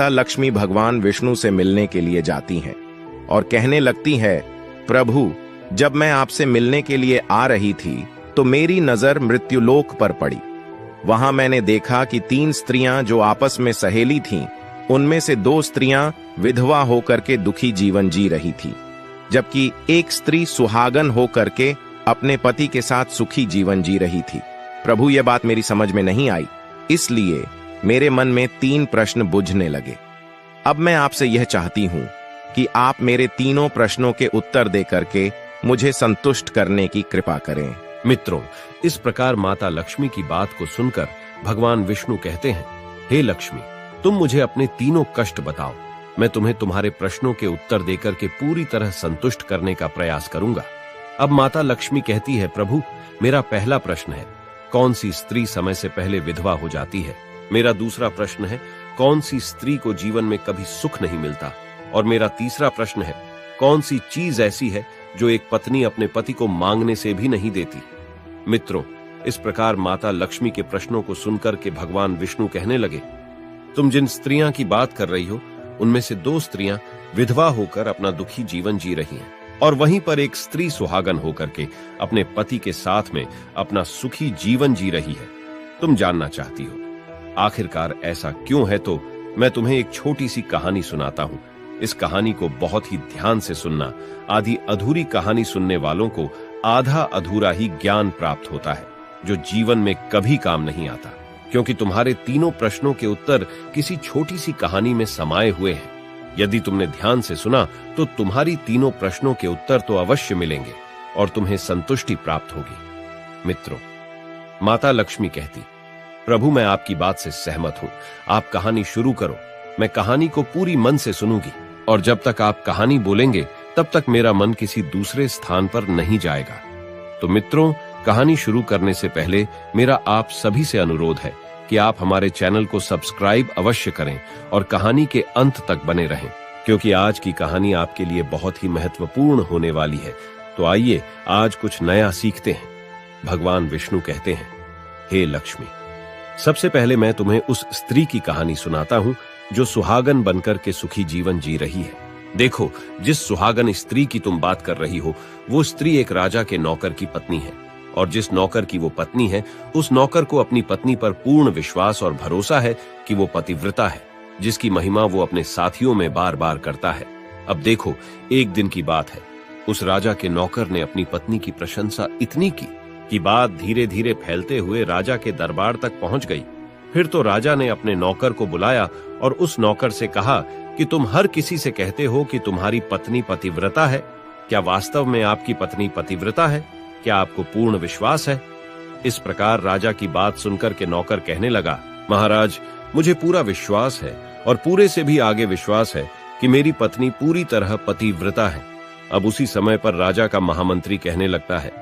लक्ष्मी भगवान विष्णु से मिलने के लिए जाती हैं और कहने लगती है, प्रभु, जब मैं आपसे मिलने के लिए आ रही थी तो मेरी नजर मृत्युलोक पर पड़ी। वहां मैंने देखा कि 3 स्त्रियां जो आपस में सहेली थीं, उनमें से 2 स्त्रियां विधवा होकर के दुखी जीवन जी रही थी, जबकि एक स्त्री सुहागन होकर के अपने पति के साथ सुखी जीवन जी रही थी। प्रभु, यह बात मेरी समझ में नहीं आई, इसलिए मेरे मन में 3 प्रश्न बुझने लगे। अब मैं आपसे यह चाहती हूं कि आप मेरे तीनों प्रश्नों के उत्तर देकर के मुझे संतुष्ट करने की कृपा करें। मित्रों, इस प्रकार माता लक्ष्मी की बात को सुनकर भगवान विष्णु कहते हैं, हे लक्ष्मी, तुम मुझे अपने तीनों कष्ट बताओ। मैं तुम्हें तुम्हारे प्रश्नों के उत्तर देकर के पूरी तरह संतुष्ट करने का प्रयास करूंगा। अब माता लक्ष्मी कहती है, प्रभु, मेरा पहला प्रश्न है, कौन सी स्त्री समय से पहले विधवा हो जाती है? मेरा दूसरा प्रश्न है, कौन सी स्त्री को जीवन में कभी सुख नहीं मिलता? और मेरा तीसरा प्रश्न है, कौन सी चीज ऐसी है जो एक पत्नी अपने पति को मांगने से भी नहीं देती? मित्रों, इस प्रकार माता लक्ष्मी के प्रश्नों को सुनकर के भगवान विष्णु कहने लगे, तुम जिन स्त्रियां की बात कर रही हो, उनमें से 2 स्त्रियां विधवा होकर अपना दुखी जीवन जी रही हैं, और वहीं पर एक स्त्री सुहागन होकर के अपने पति के साथ में अपना सुखी जीवन जी रही है। तुम जानना चाहती हो आखिरकार ऐसा क्यों है, तो मैं तुम्हें एक छोटी सी कहानी सुनाता हूं। इस कहानी को बहुत ही ध्यान से सुनना। आधी अधूरी कहानी सुनने वालों को आधा अधूरा ही ज्ञान प्राप्त होता है, जो जीवन में कभी काम नहीं आता, क्योंकि तुम्हारे तीनों प्रश्नों के उत्तर किसी छोटी सी कहानी में समाये हुए हैं। यदि तुमने ध्यान से सुना तो तुम्हारी तीनों प्रश्नों के उत्तर तो अवश्य मिलेंगे और तुम्हें संतुष्टि प्राप्त होगी। मित्रों, माता लक्ष्मी कहती, प्रभु, मैं आपकी बात से सहमत हूं, आप कहानी शुरू करो, मैं कहानी को पूरी मन से सुनूंगी, और जब तक आप कहानी बोलेंगे तब तक मेरा मन किसी दूसरे स्थान पर नहीं जाएगा। तो मित्रों, कहानी शुरू करने से पहले मेरा आप सभी से अनुरोध है कि आप हमारे चैनल को सब्सक्राइब अवश्य करें और कहानी के अंत तक बने रहें, क्योंकि आज की कहानी आपके लिए बहुत ही महत्वपूर्ण होने वाली है। तो आइए आज कुछ नया सीखते हैं। भगवान विष्णु कहते हैं, हे लक्ष्मी, सबसे पहले मैं तुम्हें उस स्त्री की कहानी सुनाता हूं जो सुहागन बनकर के सुखी जीवन जी रही है। देखो, जिस सुहागन स्त्री की तुम बात कर रही हो, वो स्त्री एक राजा के नौकर की पत्नी है, और जिस नौकर की वो पत्नी है, उस नौकर को अपनी पत्नी पर पूर्ण विश्वास और भरोसा है कि वो पतिव्रता है, जिसकी महिमा वो अपने साथियों में बार बार करता है। अब देखो, एक दिन की बात है, उस राजा के नौकर ने अपनी पत्नी की प्रशंसा इतनी की कि बात धीरे धीरे फैलते हुए राजा के दरबार तक पहुंच गई। फिर तो राजा ने अपने नौकर को बुलाया और उस नौकर से कहा कि तुम हर किसी से कहते हो कि तुम्हारी पत्नी पतिव्रता है, क्या वास्तव में आपकी पत्नी पतिव्रता है? क्या आपको पूर्ण विश्वास है? इस प्रकार राजा की बात सुनकर के नौकर कहने लगा, महाराज, मुझे पूरा विश्वास है और पूरे से भी आगे विश्वास है कि मेरी पत्नी पूरी तरह पतिव्रता है। अब उसी समय पर राजा का महामंत्री कहने लगता है,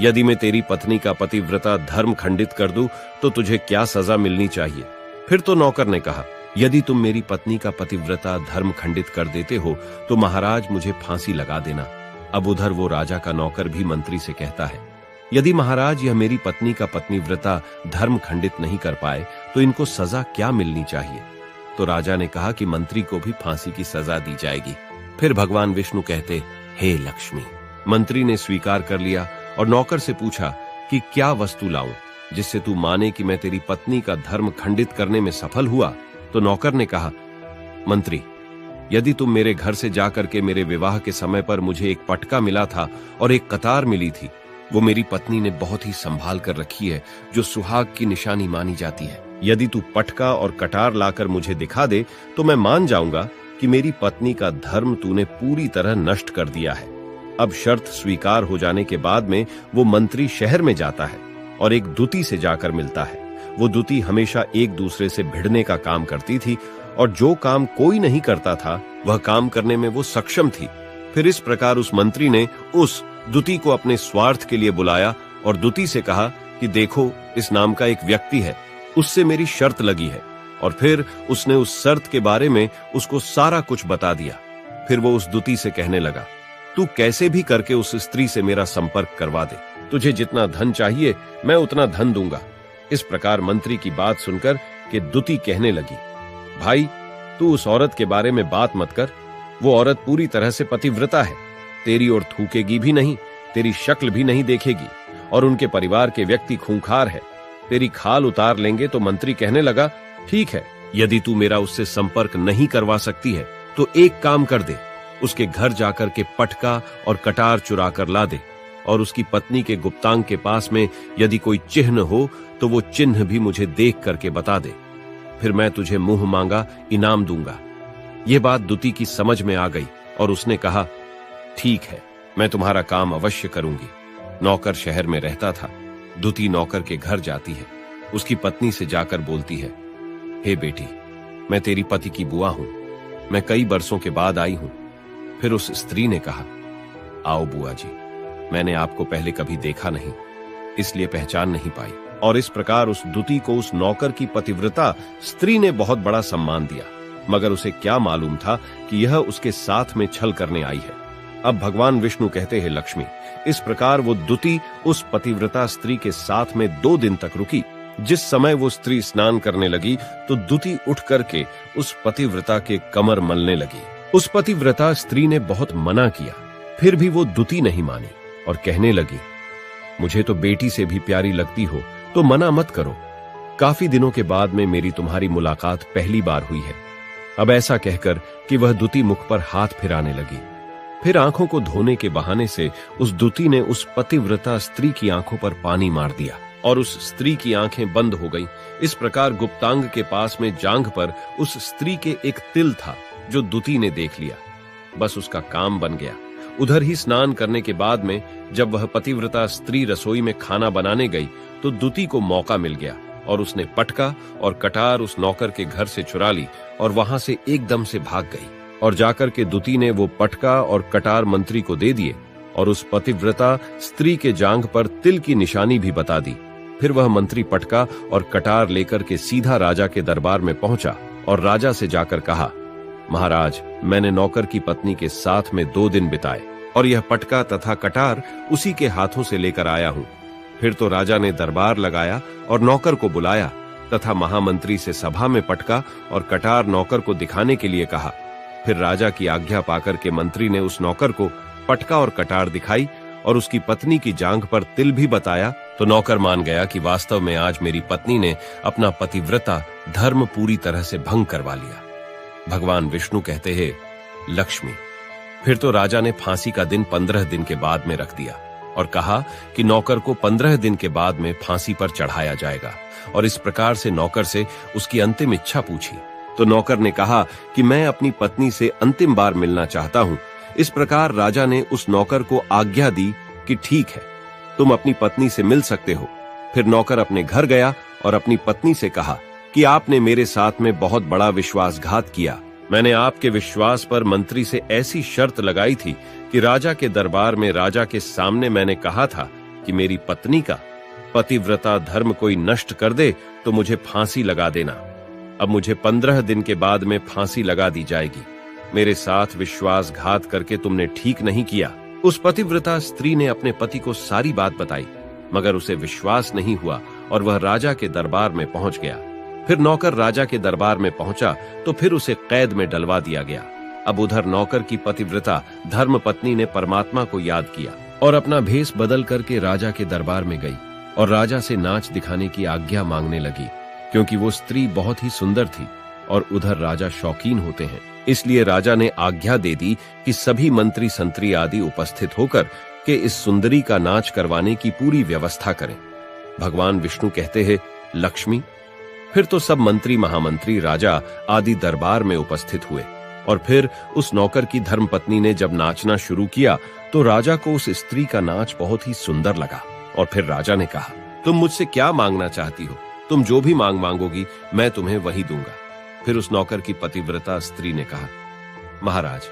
यदि मैं तेरी पत्नी का पतिव्रता धर्म खंडित कर दूं तो तुझे क्या सजा मिलनी चाहिए? फिर तो नौकर ने कहा, यदि तुम मेरी पत्नी का पतिव्रता धर्म खंडित कर देते हो तो महाराज मुझे फांसी लगा देना। अब उधर वो राजा का नौकर भी मंत्री से कहता है, यदि महाराज यह मेरी पत्नी का पत्नीव्रता धर्म खंडित नहीं कर पाए तो इनको सजा क्या मिलनी चाहिए? तो राजा ने कहा कि मंत्री को भी फांसी की सजा दी जाएगी। फिर भगवान विष्णु कहते, हे लक्ष्मी। मंत्री ने स्वीकार कर लिया और नौकर से पूछा कि क्या वस्तु लाऊं जिससे तू माने कि मैं तेरी पत्नी का धर्म खंडित करने में सफल हुआ? तो नौकर ने कहा, मंत्री, यदि तुम मेरे घर से जाकर के मेरे विवाह के समय पर मुझे एक पटका मिला था और एक कतार मिली थी, वो मेरी पत्नी ने बहुत ही संभाल कर रखी है, जो सुहाग की निशानी मानी जाती है। यदि तू पटका और कटार लाकर मुझे दिखा दे तो मैं मान जाऊंगा कि मेरी पत्नी का धर्म तूने पूरी तरह नष्ट कर दिया है। अब शर्त स्वीकार हो जाने के बाद में वो मंत्री शहर में जाता है और एक दूती से जाकर मिलता है। वो दूती हमेशा एक दूसरे से भिड़ने का काम करती थी और जो काम कोई नहीं करता था वह काम करने में वो सक्षम थी। फिर इस प्रकार उस मंत्री ने उस दूती को अपने स्वार्थ के लिए बुलाया और दूती से कहा कि देखो, इस नाम का एक व्यक्ति है, उससे मेरी शर्त लगी है। और फिर उसने उस शर्त के बारे में उसको सारा कुछ बता दिया। फिर वो उस दूती से कहने लगा, तू कैसे भी करके उस स्त्री से मेरा संपर्क करवा दे, तुझे जितना धन चाहिए मैं उतना धन दूंगा। इस प्रकार मंत्री की बात सुनकर के दूती कहने लगी, भाई, तू उस औरत के बारे में बात मत कर। वो औरत पूरी तरह से पतिव्रता है, तेरी ओर थूकेगी भी नहीं, तेरी शक्ल भी नहीं देखेगी, और उनके परिवार के व्यक्ति खूंखार है। तेरी खाल उतार लेंगे। तो मंत्री कहने लगा, ठीक है, यदि तू मेरा उससे संपर्क नहीं करवा सकती है तो एक काम कर दे, उसके घर जाकर के पटका और कटार चुरा कर ला दे, और उसकी पत्नी के गुप्तांग के पास में यदि कोई चिन्ह हो तो वो चिन्ह भी मुझे देख करके बता दे, फिर मैं तुझे मुंह मांगा इनाम दूंगा। यह बात दुती की समझ में आ गई और उसने कहा, ठीक है, मैं तुम्हारा काम अवश्य करूंगी। नौकर शहर में रहता था। दुती नौकर के घर जाती है, उसकी पत्नी से जाकर बोलती है, हे बेटी, मैं तेरी पति की बुआ हूं, मैं कई बरसों के बाद आई हूं। फिर उस स्त्री ने कहा, आओ बुआ जी, मैंने आपको पहले कभी देखा नहीं, इसलिए पहचान नहीं पाई। और इस प्रकार उस दुती को उस नौकर की पतिव्रता स्त्री ने बहुत बड़ा सम्मान दिया, मगर उसे क्या मालूम था कि यह उसके साथ में छल करने आई है। अब भगवान विष्णु कहते हैं, लक्ष्मी, इस प्रकार वो दुती उस पतिव्रता स्त्री के साथ में 2 दिन तक रुकी। जिस समय वो स्त्री स्नान करने लगी तो दुती उठ करके उस पतिव्रता के कमर मलने लगी। उस पतिव्रता स्त्री ने बहुत मना किया, फिर भी वो दुती नहीं मानी और कहने लगी, मुझे तो बेटी से भी प्यारी लगती हो तो मना मत करो। काफी दिनों के बाद में मेरी तुम्हारी मुलाकात पहली बार हुई है। अब ऐसा कहकर कि वह दुती मुख पर हाथ फिराने लगी। फिर आंखों को धोने के बहाने से उस दुती ने उस पतिव्रता स्त्री की आंखों पर पानी मार दिया और उस स्त्री की आंखें बंद हो गईं। इस प्रकार गुप्तांग के पास में जांघ पर उस स्त्री के एक तिल था जो दुती ने देख लिया। बस उसका काम बन गया। उधर ही स्नान करने के बाद में जब वह पतिव्रता स्त्री रसोई में खाना बनाने गई तो दुती को मौका मिल गया और उसने पटका और कटार उस नौकर के घर से चुरा ली और वहां से एकदम से भाग गई। और जाकर के दुती ने वो पटका और कटार मंत्री को दे दिए और उस पतिव्रता स्त्री के जांघ पर तिल की निशानी भी बता दी। फिर वह मंत्री पटका और कटार लेकर के सीधा राजा के दरबार में पहुंचा और राजा से जाकर कहा, महाराज, मैंने नौकर की पत्नी के साथ में 2 दिन बिताए और यह पटका तथा कटार उसी के हाथों से लेकर आया हूं। फिर तो राजा ने दरबार लगाया और नौकर को बुलाया तथा महामंत्री से सभा में पटका और कटार नौकर को दिखाने के लिए कहा। फिर राजा की आज्ञा पाकर के मंत्री ने उस नौकर को पटका और कटार दिखाई और उसकी पत्नी की जांघ पर तिल भी बताया तो नौकर मान गया कि वास्तव में आज मेरी पत्नी ने अपना पतिव्रता धर्म पूरी तरह से भंग करवा लिया। भगवान विष्णु कहते हैं, लक्ष्मी, फिर तो राजा ने फांसी का दिन 15 दिन के बाद में रख दिया और कहा कि नौकर को 15 दिन के बाद में फांसी पर चढ़ाया जाएगा। और इस प्रकार से नौकर से उसकी अंतिम इच्छा पूछी तो नौकर ने कहा कि मैं अपनी पत्नी से अंतिम बार मिलना चाहता हूं। इस प्रकार राजा ने उस नौकर को आज्ञा दी कि ठीक है, तुम अपनी पत्नी से मिल सकते हो। फिर नौकर अपने घर गया और अपनी पत्नी से कहा कि आपने मेरे साथ में बहुत बड़ा विश्वासघात किया। मैंने आपके विश्वास पर मंत्री से ऐसी शर्त लगाई थी कि राजा के दरबार में राजा के सामने मैंने कहा था कि मेरी पत्नी का पतिव्रता धर्म कोई नष्ट कर दे तो मुझे फांसी लगा देना। अब मुझे 15 दिन के बाद में फांसी लगा दी जाएगी। मेरे साथ विश्वासघात करके तुमने ठीक नहीं किया। उस पतिव्रता स्त्री ने अपने पति को सारी बात बताई, मगर उसे विश्वास नहीं हुआ और वह राजा के दरबार में पहुंच गया। फिर नौकर राजा के दरबार में पहुंचा तो फिर उसे कैद में डलवा दिया गया। अब उधर नौकर की पतिव्रता धर्म पत्नी ने परमात्मा को याद किया और अपना भेष बदल करके राजा के दरबार में गई और राजा से नाच दिखाने की आज्ञा मांगने लगी, क्योंकि वो स्त्री बहुत ही सुंदर थी और उधर राजा शौकीन होते हैं। इसलिए राजा ने आज्ञा दे दी कि सभी मंत्री संतरी आदि उपस्थित होकर के इस सुंदरी का नाच करवाने की पूरी व्यवस्था करें। भगवान विष्णु कहते हैं, लक्ष्मी, फिर तो सब मंत्री महामंत्री राजा आदि दरबार में उपस्थित हुए और फिर उस नौकर की धर्मपत्नी ने जब नाचना शुरू किया तो राजा को उस स्त्री का नाच बहुत ही सुंदर लगा। और फिर राजा ने कहा, तुम मुझसे क्या मांगना चाहती हो? तुम जो भी मांगोगी मैं तुम्हें वही दूंगा। फिर उस नौकर की पतिव्रता स्त्री ने कहा, महाराज,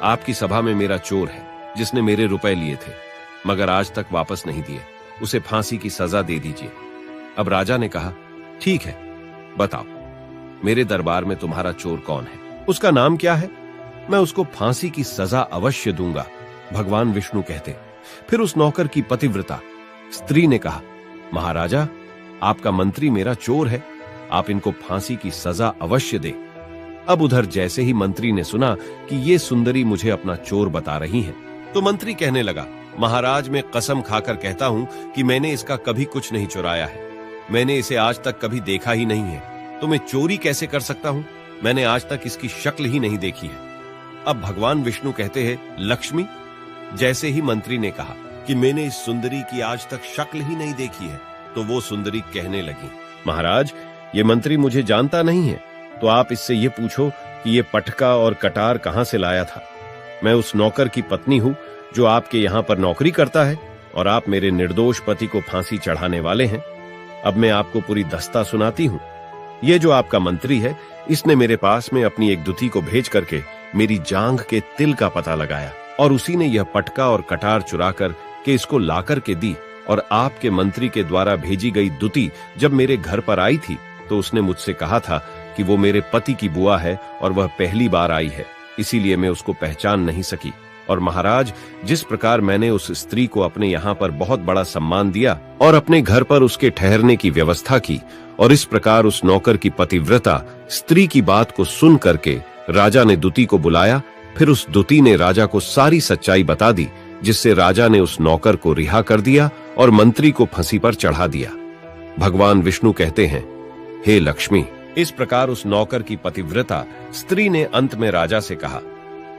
आपकी सभा में मेरा चोर है जिसने मेरे रुपए लिए थे मगर आज तक वापस नहीं दिए, उसे फांसी की सजा दे दीजिए। अब राजा ने कहा, ठीक है, बताओ मेरे दरबार में तुम्हारा चोर कौन है, उसका नाम क्या है? मैं उसको फांसी की सजा अवश्य दूंगा। भगवान विष्णु कहते, फिर उस नौकर की पतिव्रता स्त्री ने कहा, महाराजा, आपका मंत्री मेरा चोर है, आप इनको फांसी की सजा अवश्य दे। अब उधर जैसे ही मंत्री ने सुना कि ये सुंदरी मुझे अपना चोर बता रही है, तो मंत्री कहने लगा, महाराज मैं कसम खाकर कहता हूं कि मैंने इसका कभी कुछ नहीं चुराया है। मैंने इसे आज तक कभी देखा ही नहीं है, तो मैं चोरी कैसे कर सकता हूं? मैंने आज तक इसकी शक्ल ही नहीं देखी है। अब भगवान विष्णु कहते हैं, लक्ष्मी, जैसे ही मंत्री ने कहा कि मैंने इस सुंदरी की आज तक शक्ल ही नहीं देखी है, तो वो सुंदरी कहने लगी, महाराज ये मंत्री मुझे जानता नहीं है, तो आप इससे ये पूछो कि ये पटका और कटार कहां से लाया था। मैं उस नौकर की पत्नी हूं जो आपके यहां पर नौकरी करता है, और आप मेरे निर्दोष पति को फांसी चढ़ाने वाले हैं। अब मैं आपको पूरी दस्ता सुनाती हूं। ये जो आपका मंत्री है, इसने मेरे पास में अपनी एक दुती को भेज करके मेरी जांघ के तिल का पता लगाया, और उसी ने यह पटका और कटार चुरा कर के इसको लाकर के दी। और आपके मंत्री के द्वारा भेजी गई दुती जब मेरे घर पर आई थी, तो उसने मुझसे कहा था कि वो मेरे पति की बुआ है और वह पहली बार आई है, इसीलिए मैं उसको पहचान नहीं सकी। और महाराज, जिस प्रकार मैंने उस स्त्री को अपने यहाँ पर बहुत बड़ा सम्मान दिया और अपने घर पर उसके ठहरने की व्यवस्था की, और इस प्रकार उस नौकर की पतिव्रता स्त्री की बात को सुन करके राजा ने दुती को बुलाया। फिर उस दुती ने राजा को सारी सच्चाई बता दी, जिससे राजा ने उस नौकर को रिहा कर दिया और मंत्री को फांसी पर चढ़ा दिया। भगवान विष्णु कहते हैं, हे लक्ष्मी, इस प्रकार उस नौकर की पतिव्रता स्त्री ने अंत में राजा से कहा,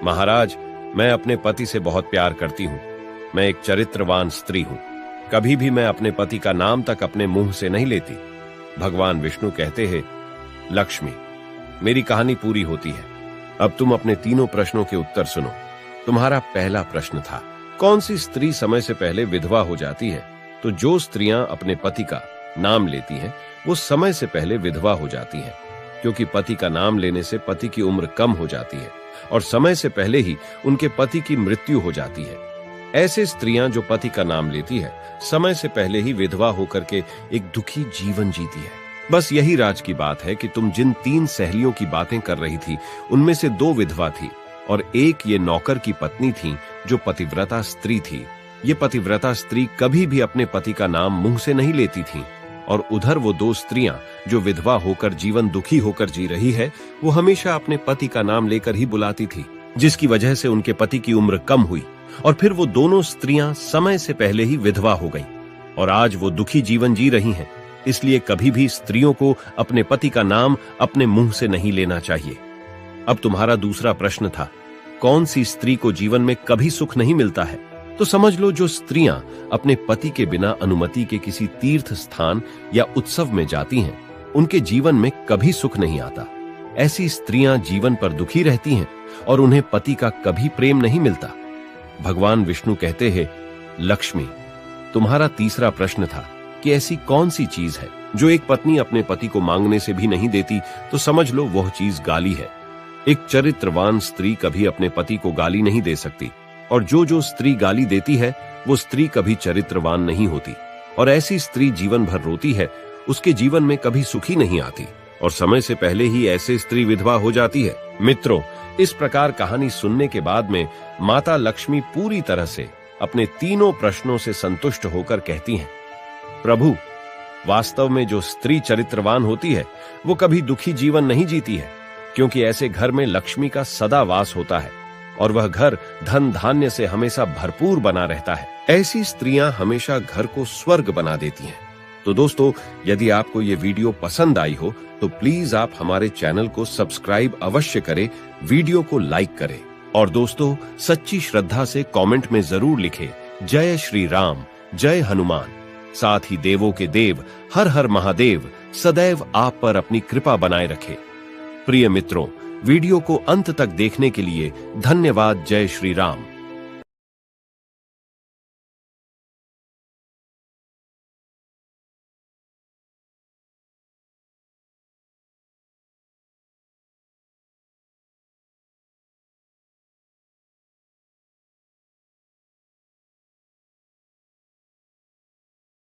महाराज मैं अपने पति से बहुत प्यार करती हूँ। मैं एक चरित्रवान स्त्री हूँ। कभी भी मैं अपने पति का नाम तक अपने मुंह से नहीं लेती। भगवान विष्णु कहते हैं, लक्ष्मी, मेरी कहानी पूरी होती है। अब तुम अपने तीनों प्रश्नों के उत्तर सुनो। तुम्हारा पहला प्रश्न था, कौन सी स्त्री समय से पहले विधवा हो जाती है? तो जो स्त्रियां अपने पति का नाम लेती हैं, वो समय से पहले विधवा हो जाती हैं, क्योंकि पति का नाम लेने से पति की उम्र कम हो जाती है और समय से पहले ही उनके पति की मृत्यु हो जाती है। ऐसे स्त्रियां जो पति का नाम लेती है, समय से पहले ही विधवा होकर के एक दुखी जीवन जीती है। बस यही राज की बात है कि तुम जिन 3 सहेलियों की बातें कर रही थी, उनमें से 2 विधवा थी और एक ये नौकर की पत्नी थी जो पतिव्रता स्त्री थी। ये पतिव्रता स्त्री कभी भी अपने पति का नाम मुंह से नहीं लेती थी, और उधर वो 2 स्त्रियां जो विधवा होकर जीवन दुखी होकर जी रही है, वो हमेशा अपने पति का नाम लेकर ही बुलाती थी, जिसकी वजह से उनके पति की उम्र कम हुई और फिर वो दोनों स्त्रियां समय से पहले ही विधवा हो गईं और आज वो दुखी जीवन जी रही हैं। इसलिए कभी भी स्त्रियों को अपने पति का नाम अपने मुंह से नहीं लेना चाहिए। अब तुम्हारा दूसरा प्रश्न था, कौन सी स्त्री को जीवन में कभी सुख नहीं मिलता है? तो समझ लो, जो स्त्रियां अपने पति के बिना अनुमति के किसी तीर्थ स्थान या उत्सव में जाती हैं, उनके जीवन में कभी सुख नहीं आता। ऐसी स्त्रियां जीवन पर दुखी रहती हैं और उन्हें पति का कभी प्रेम नहीं मिलता। भगवान विष्णु कहते हैं, लक्ष्मी, तुम्हारा तीसरा प्रश्न था कि ऐसी कौन सी चीज है जो एक पत्नी अपने पति को मांगने से भी नहीं देती? तो समझ लो, वह चीज गाली है। एक चरित्रवान स्त्री कभी अपने पति को गाली नहीं दे सकती, और जो स्त्री गाली देती है, वो स्त्री कभी चरित्रवान नहीं होती, और ऐसी स्त्री जीवन भर रोती है, उसके जीवन में कभी सुखी नहीं आती, और समय से पहले ही ऐसे स्त्री विधवा हो जाती है। मित्रों, इस प्रकार कहानी सुनने के बाद में माता लक्ष्मी पूरी तरह से अपने तीनों प्रश्नों से संतुष्ट होकर कहती हैं, प्रभु, वास्तव में जो स्त्री चरित्रवान होती है, वो कभी दुखी जीवन नहीं जीती है, क्योंकि ऐसे घर में लक्ष्मी का सदा वास होता है और वह घर धन धान्य से हमेशा भरपूर बना रहता है। ऐसी स्त्रियां हमेशा घर को स्वर्ग बना देती हैं। तो दोस्तों, यदि आपको ये वीडियो पसंद आई हो तो प्लीज आप हमारे चैनल को सब्सक्राइब अवश्य करें, वीडियो को लाइक करें, और दोस्तों सच्ची श्रद्धा से कमेंट में जरूर लिखें, जय श्री राम, जय हनुमान। साथ ही देवों के देव हर हर महादेव सदैव आप पर अपनी कृपा बनाए रखे। प्रिय मित्रों, वीडियो को अंत तक देखने के लिए धन्यवाद। जय श्री राम।